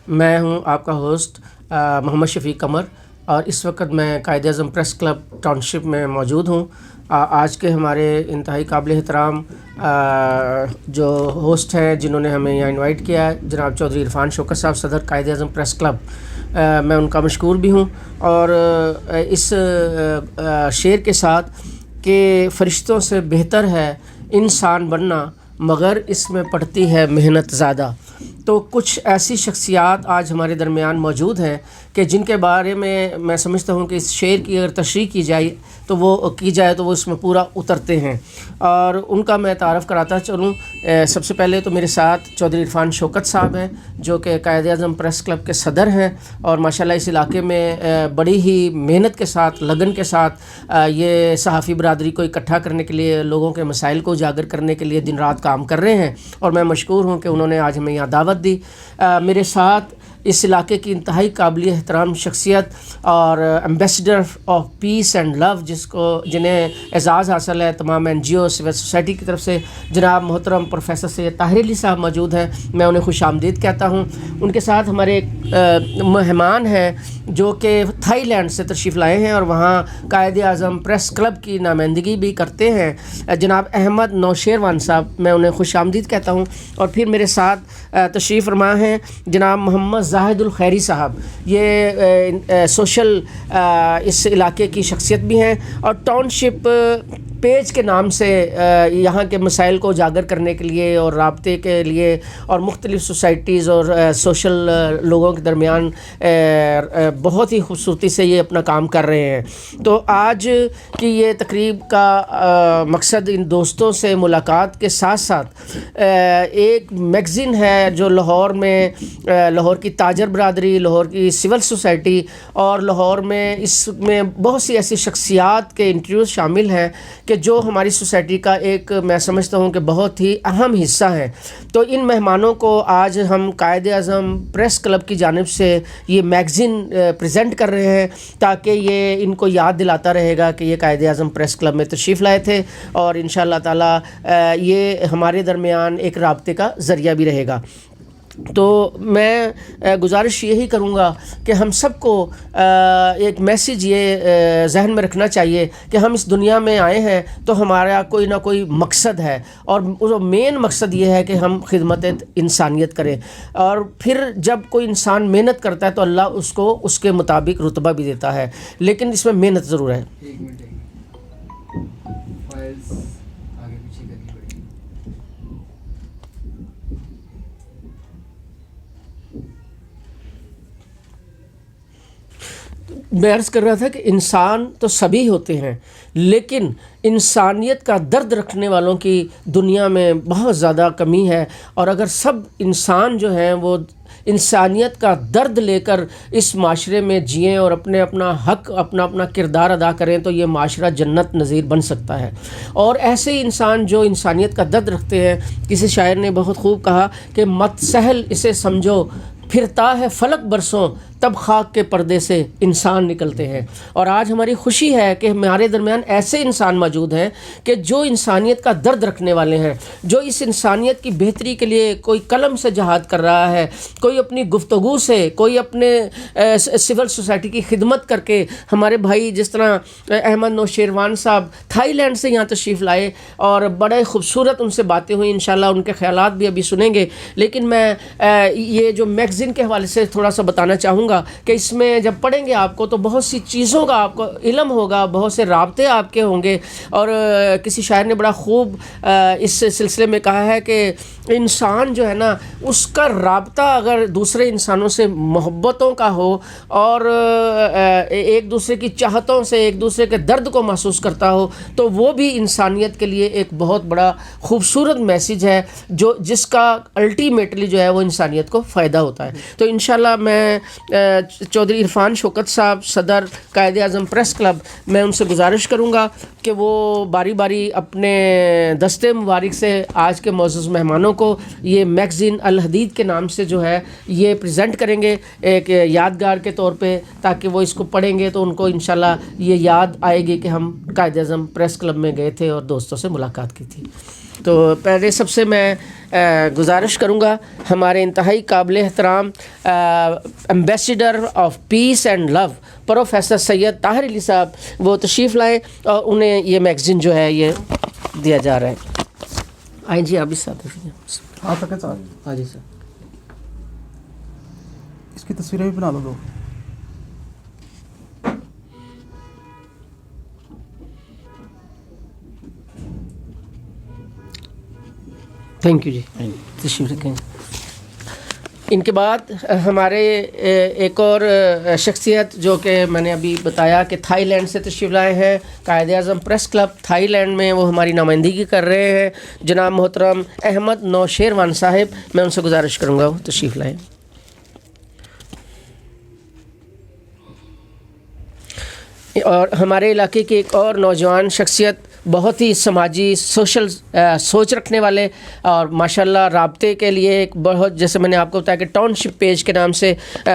میں ہوں آپ کا ہوسٹ محمد شفیق قمر، اور اس وقت میں Quaid Azam press club town شپ میں موجود ہوں۔ آج کے ہمارے انتہائی قابل احترام جو ہوسٹ ہیں جنہوں نے ہمیں یہاں انوائٹ کیا ہے، جناب چودھری عرفان شوکت صاحب، صدر قائد اعظم پریس کلب، میں ان کا مشکور بھی ہوں۔ اور اس شعر کے ساتھ کہ فرشتوں سے بہتر ہے انسان بننا، مگر اس میں پڑتی ہے محنت زیادہ۔ تو کچھ ایسی شخصیات آج ہمارے درمیان موجود ہیں کہ جن کے بارے میں سمجھتا ہوں کہ اس شعر کی اگر تشریح کی جائے تو وہ اس میں پورا اترتے ہیں، اور ان کا میں تعارف کراتا چلوں۔ سب سے پہلے تو میرے ساتھ چودھری عرفان شوکت صاحب ہیں، جو کہ قائد اعظم پریس کلب کے صدر ہیں، اور ماشاءاللہ اس علاقے میں بڑی ہی محنت کے ساتھ، لگن کے ساتھ یہ صحافی برادری کو اکٹھا کرنے کے لیے، لوگوں کے مسائل کو اجاگر کرنے کے لیے دن رات کام کر رہے ہیں، اور میں مشکور ہوں کہ انہوں نے آج ہمیں یہاں دعوت دی۔ میرے ساتھ اس علاقے کی انتہائی قابل احترام شخصیت اور ایمبیسڈر آف پیس اینڈ لو، جنہیں اعزاز حاصل ہے تمام NGO سول سوسائٹی کی طرف سے، جناب محترم پروفیسر سید طاہر علی صاحب موجود ہیں، میں انہیں خوش آمدید کہتا ہوں۔ ان کے ساتھ ہمارے ایک مہمان ہیں جو کہ تھائی لینڈ سے تشریف لائے ہیں اور وہاں قائد اعظم پریس کلب کی نمائندگی بھی کرتے ہیں، جناب احمد نوشیروان صاحب، میں انہیں خوش آمدید کہتا ہوں۔ اور پھر میرے ساتھ تشریف فرما ہیں جناب محمد زاہد الخیری صاحب، یہ سوشل اس علاقے کی شخصیت بھی ہیں، اور ٹاؤن شپ پیج کے نام سے یہاں کے مسائل کو اجاگر کرنے کے لیے اور رابطے کے لیے اور مختلف سوسائٹیز اور سوشل لوگوں کے درمیان بہت ہی خوبصورتی سے یہ اپنا کام کر رہے ہیں۔ تو آج کی یہ تقریب کا مقصد ان دوستوں سے ملاقات کے ساتھ ساتھ ایک میگزین ہے جو لاہور میں، لاہور کی تاجر برادری، لاہور کی سول سوسائٹی اور لاہور میں اس میں بہت سی ایسی شخصیات کے انٹرویوز شامل ہیں کہ جو ہماری سوسائٹی کا ایک، میں سمجھتا ہوں کہ بہت ہی اہم حصہ ہے۔ تو ان مہمانوں کو آج ہم قائد اعظم پریس کلب کی جانب سے یہ میگزین پریزنٹ کر رہے ہیں، تاکہ یہ ان کو یاد دلاتا رہے گا کہ یہ قائد اعظم پریس کلب میں تشریف لائے تھے، اور انشاءاللہ تعالی یہ ہمارے درمیان ایک رابطے کا ذریعہ بھی رہے گا۔ تو میں گزارش یہی کروں گا کہ ہم سب کو ایک میسیج یہ ذہن میں رکھنا چاہیے کہ ہم اس دنیا میں آئے ہیں تو ہمارا کوئی نہ کوئی مقصد ہے، اور مین مقصد یہ ہے کہ ہم خدمت انسانیت کریں، اور پھر جب کوئی انسان محنت کرتا ہے تو اللہ اس کو اس کے مطابق رتبہ بھی دیتا ہے، لیکن اس میں محنت ضرور ہے۔ میں عرض کر رہا تھا کہ انسان تو سبھی ہوتے ہیں، لیکن انسانیت کا درد رکھنے والوں کی دنیا میں بہت زیادہ کمی ہے، اور اگر سب انسان جو ہیں وہ انسانیت کا درد لے کر اس معاشرے میں جئیں اور اپنا حق، اپنا کردار ادا کریں تو یہ معاشرہ جنت نظیر بن سکتا ہے۔ اور ایسے ہی انسان جو انسانیت کا درد رکھتے ہیں، کسی شاعر نے بہت خوب کہا کہ مت سہل اسے سمجھو، پھرتا ہے فلک برسوں، تب خاک کے پردے سے انسان نکلتے ہیں۔ اور آج ہماری خوشی ہے کہ ہمارے درمیان ایسے انسان موجود ہیں کہ جو انسانیت کا درد رکھنے والے ہیں، جو اس انسانیت کی بہتری کے لیے کوئی قلم سے جہاد کر رہا ہے، کوئی اپنی گفتگو سے، کوئی اپنے سول سوسائٹی کی خدمت کر کے۔ ہمارے بھائی جس طرح احمد نوشیروان صاحب تھائی لینڈ سے یہاں تشریف لائے، اور بڑے خوبصورت ان سے باتیں ہوئیں، انشاءاللہ ان کے خیالات بھی ابھی سنیں گے، لیکن میں یہ جو میگزین کے حوالے سے تھوڑا سا بتانا چاہوں گا کہ اس میں جب پڑھیں گے آپ کو تو بہت سی چیزوں کا آپ کو علم ہوگا، بہت سے رابطے آپ کے ہوں گے، اور کسی شاعر نے بڑا خوب اس سلسلے میں کہا ہے کہ انسان جو ہے نا، اس کا رابطہ اگر دوسرے انسانوں سے محبتوں کا ہو اور ایک دوسرے کی چاہتوں سے، ایک دوسرے کے درد کو محسوس کرتا ہو، تو وہ بھی انسانیت کے لیے ایک بہت بڑا خوبصورت میسیج ہے، جس کا الٹیمیٹلی جو ہے وہ انسانیت کو فائدہ ہوتا ہے۔ تو انشاءاللہ میں چودھری عرفان شوکت صاحب، صدر قائد اعظم پریس کلب، میں ان سے گزارش کروں گا کہ وہ باری باری اپنے دستے مبارک سے آج کے معزز مہمانوں کو یہ میگزین الحدید کے نام سے جو ہے یہ پریزنٹ کریں گے ایک یادگار کے طور پہ، تاکہ وہ اس کو پڑھیں گے تو ان کو انشاءاللہ یہ یاد آئے گی کہ ہم قائد اعظم پریس کلب میں گئے تھے اور دوستوں سے ملاقات کی تھی۔ تو پہلے سب سے میں گزارش کروں گا ہمارے انتہائی قابل احترام ambassador of peace and love professor Syed Tahir Ali Sahab وہ تشریف لائیں اور انہیں یہ میگزین جو ہے یہ دیا جا رہا ہے. آئیں جی آپ بھی ساتھ ہاں تک ہے. ہاں جی سر. اس کی تصویریں بھی بنا لو دو. تھینک یو جی. تشریف رکھیں. ان کے بعد ہمارے ایک اور شخصیت جو کہ میں نے ابھی بتایا کہ تھائی لینڈ سے تشریف لائے ہیں. Quaid Azam press club Thai land میں وہ ہماری نمائندگی کر رہے ہیں جناب محترم احمد نوشیروان صاحب. میں ان سے گزارش کروں گا وہ تشریف لائیں. اور ہمارے علاقے کی ایک اور نوجوان شخصیت بہت ہی سماجی سوشل سوچ رکھنے والے اور ماشاءاللہ رابطے کے لیے ایک بہت جیسے میں نے آپ کو بتایا کہ ٹاؤن شپ پیج کے نام سے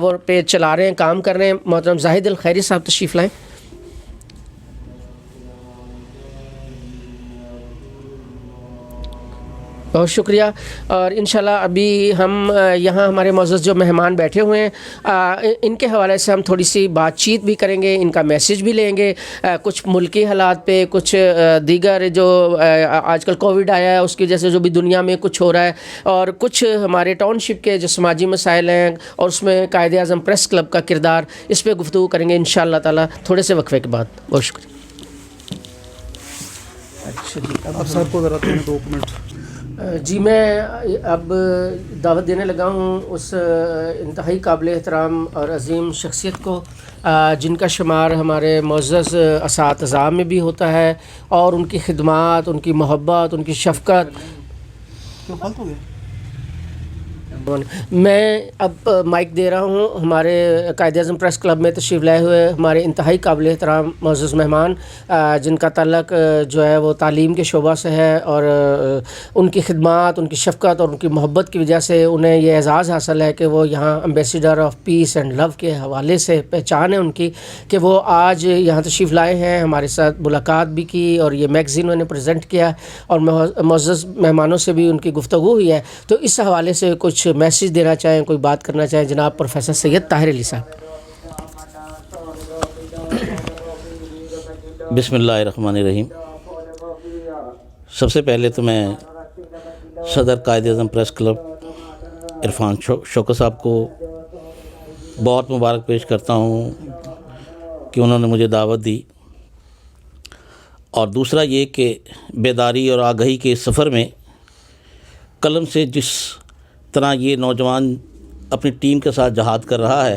وہ پیج چلا رہے ہیں کام کر رہے ہیں. محترم زاہد الخیری صاحب تشریف لائیں. بہت شکریہ. اور انشاءاللہ ابھی ہم یہاں ہمارے معزز جو مہمان بیٹھے ہوئے ہیں ان کے حوالے سے ہم تھوڑی سی بات چیت بھی کریں گے, ان کا میسج بھی لیں گے, کچھ ملکی حالات پہ, کچھ دیگر جو آج کل کووڈ آیا ہے اس کی وجہ سے جو بھی دنیا میں کچھ ہو رہا ہے, اور کچھ ہمارے ٹاؤن شپ کے جو سماجی مسائل ہیں اور اس میں قائد اعظم پریس کلب کا کردار, اس پہ گفتگو کریں گے انشاءاللہ تعالیٰ تھوڑے سے وقفے کے بعد. بہت شکریہ. اب سر کو ذرا 2 منٹ. جی میں اب دعوت دینے لگا ہوں اس انتہائی قابل احترام اور عظیم شخصیت کو جن کا شمار ہمارے معزز اساتذہ میں بھی ہوتا ہے, اور ان کی خدمات, ان کی محبت, ان کی شفقت. میں اب مائک دے رہا ہوں ہمارے قائد اعظم پریس کلب میں تشریف لائے ہوئے ہمارے انتہائی قابل احترام معزز مہمان جن کا تعلق جو ہے وہ تعلیم کے شعبہ سے ہے, اور ان کی خدمات, ان کی شفقت اور ان کی محبت کی وجہ سے انہیں یہ اعزاز حاصل ہے کہ وہ یہاں ایمبیسیڈر آف پیس اینڈ لو کے حوالے سے پہچان ہے ان کی کہ وہ آج یہاں تشریف لائے ہیں, ہمارے ساتھ ملاقات بھی کی اور یہ میگزین انہوں نے پریزنٹ کیا اور معزز مہمانوں سے بھی ان کی گفتگو ہوئی ہے. تو اس حوالے سے کچھ میسج دینا چاہیں, کوئی بات کرنا چاہیں جناب پروفیسر سید طاہر علی صاحب. بسم اللہ الرحمن الرحیم. سب سے پہلے تو میں صدر قائد اعظم پریس کلب عرفان شوکت صاحب کو بہت مبارک پیش کرتا ہوں کہ انہوں نے مجھے دعوت دی, اور دوسرا یہ کہ بیداری اور آگہی کے سفر میں قلم سے جس طرح یہ نوجوان اپنی ٹیم کے ساتھ جہاد کر رہا ہے,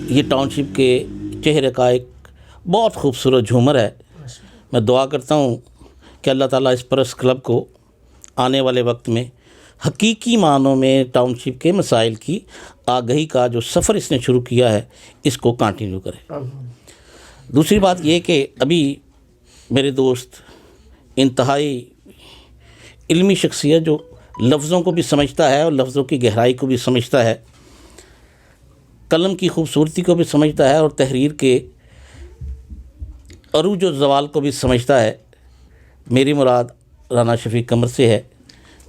یہ ٹاؤن شپ کے چہرے کا ایک بہت خوبصورت جھومر ہے. میں دعا کرتا ہوں کہ اللہ تعالیٰ اس پریس کلب کو آنے والے وقت میں حقیقی معنوں میں ٹاؤن شپ کے مسائل کی آگہی کا جو سفر اس نے شروع کیا ہے اس کو کنٹینیو کرے. دوسری بات یہ کہ ابھی میرے دوست انتہائی علمی شخصیت جو لفظوں کو بھی سمجھتا ہے اور لفظوں کی گہرائی کو بھی سمجھتا ہے, قلم کی خوبصورتی کو بھی سمجھتا ہے اور تحریر کے عروج و زوال کو بھی سمجھتا ہے, میری مراد رانا شفیق قمر سے ہے.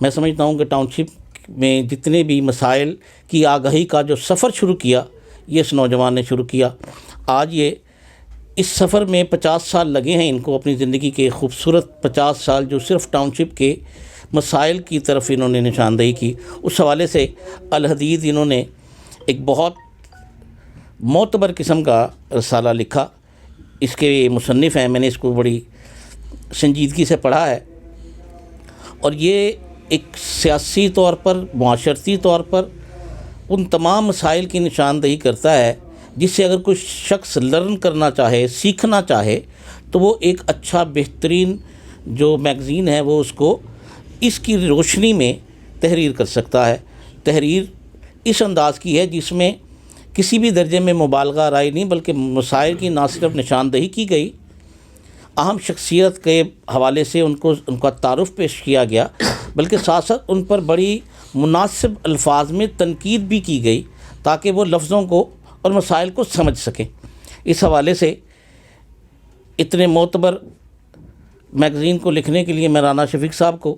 میں سمجھتا ہوں کہ ٹاؤن شپ میں جتنے بھی مسائل کی آگہی کا جو سفر شروع کیا یہ اس نوجوان نے شروع کیا. آج یہ اس سفر میں 50 سال لگے ہیں ان کو, اپنی زندگی کے خوبصورت 50 سال جو صرف ٹاؤن شپ کے مسائل کی طرف انہوں نے نشاندہی کی. اس حوالے سے الحدید انہوں نے ایک بہت معتبر قسم کا رسالہ لکھا. اس کے مصنف ہیں, میں نے اس کو بڑی سنجیدگی سے پڑھا ہے, اور یہ ایک سیاسی طور پر, معاشرتی طور پر ان تمام مسائل کی نشاندہی کرتا ہے جس سے اگر کوئی شخص لرن کرنا چاہے, سیکھنا چاہے, تو وہ ایک اچھا بہترین جو میگزین ہے وہ اس کو اس کی روشنی میں تحریر کر سکتا ہے. تحریر اس انداز کی ہے جس میں کسی بھی درجے میں مبالغہ رائے نہیں, بلکہ مسائل کی نہ صرف نشاندہی کی گئی, اہم شخصیت کے حوالے سے ان کا تعارف پیش کیا گیا, بلکہ ساتھ ساتھ ان پر بڑی مناسب الفاظ میں تنقید بھی کی گئی تاکہ وہ لفظوں کو اور مسائل کو سمجھ سکیں. اس حوالے سے اتنے معتبر میگزین کو لکھنے کے لیے میں رانا شفیق صاحب کو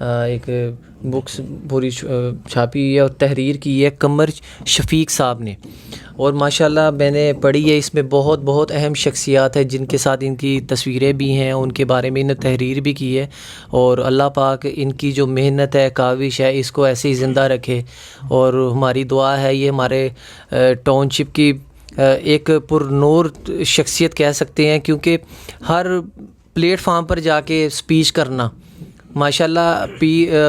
ایک بکس پوری چھاپی ہے اور تحریر کی ہے قمر شفیق صاحب نے، اور ماشاءاللہ میں نے پڑھی ہے، اس میں بہت بہت اہم شخصیات ہیں جن کے ساتھ ان کی تصویریں بھی ہیں، ان کے بارے میں انہیں تحریر بھی کی ہے، اور اللہ پاک ان کی جو محنت ہے، کاوش ہے، اس کو ایسے ہی زندہ رکھے، اور ہماری دعا ہے یہ ہمارے ٹاؤن شپ کی ایک پر نور شخصیت کہہ سکتے ہیں، کیونکہ ہر پلیٹ فارم پر جا کے اسپیچ کرنا، ماشاءاللہ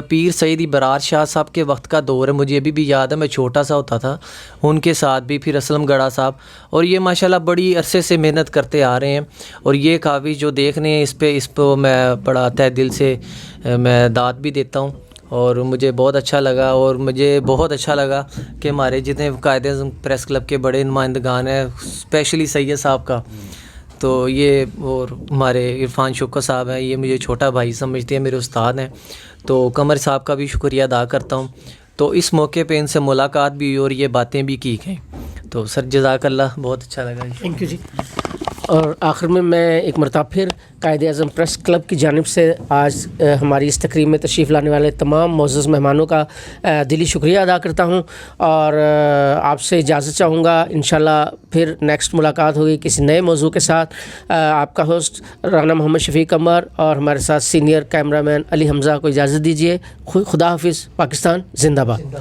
پیر سیدی برار شاہ صاحب کے وقت کا دور ہے، مجھے ابھی بھی یاد ہے، میں چھوٹا سا ہوتا تھا ان کے ساتھ بھی، پھر اسلم گڑھا صاحب، اور یہ ماشاءاللہ بڑی عرصے سے محنت کرتے آ رہے ہیں، اور یہ کاوش جو دیکھنے ہیں اس پہ میں بڑا تہ دل سے میں داد بھی دیتا ہوں، اور مجھے بہت اچھا لگا، اور مجھے بہت اچھا لگا کہ ہمارے جتنے قائد اعظم پریس کلب کے بڑے نمائندگان ہیں، اسپیشلی سید صاحب کا، تو یہ، اور ہمارے عرفان شوکت صاحب ہیں، یہ مجھے چھوٹا بھائی سمجھتے ہیں، میرے استاد ہیں، تو قمر صاحب کا بھی شکریہ ادا کرتا ہوں، تو اس موقع پہ ان سے ملاقات بھی ہوئی اور یہ باتیں بھی کی گئیں، تو سر جزاک اللہ، بہت اچھا لگا۔ تھینک یو جی۔ اور آخر میں ایک مرتبہ پھر قائد اعظم پریس کلب کی جانب سے آج ہماری اس تقریب میں تشریف لانے والے تمام معزز مہمانوں کا دلی شکریہ ادا کرتا ہوں، اور آپ سے اجازت چاہوں گا، انشاءاللہ پھر نیکسٹ ملاقات ہوگی کسی نئے موضوع کے ساتھ۔ آپ کا ہوسٹ رانا محمد شفیق قمر اور ہمارے ساتھ سینئر کیمرہ مین علی حمزہ کو اجازت دیجیے۔ خدا حافظ۔ پاکستان زندہ باد۔